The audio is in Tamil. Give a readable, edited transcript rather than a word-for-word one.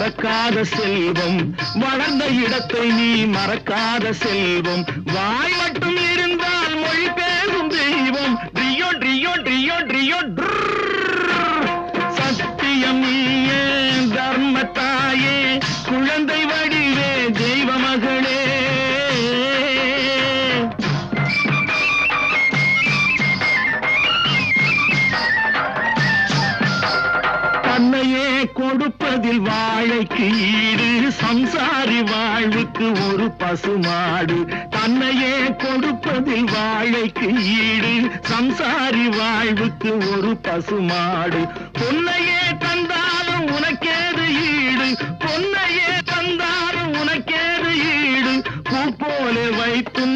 மறக்காத செல்வம், வளர்ந்த இடத்தை நீ மறக்காத செல்வம், வாய் மட்டும் இருந்தால் மொழி பேசும் தெய்வம். ட்ரியோ ட்ரியோ ட்ரியோ ட்ரியோ சத்தியம் நீயே தர்மத்தாயே, குழந்தை வடிவே தெய்வ மகளே. தன்னையே கொடுப்பதில் வாழைக்கு ஈடு, சம்சாரி வாழ்வுக்கு ஒரு பசுமாடு. தன்னையே கொடுப்பதில் வாழைக்கு ஈடு, சம்சாரி வாழ்வுக்கு ஒரு பசுமாடு. பொன்னையே தந்தாலும் உனக்கே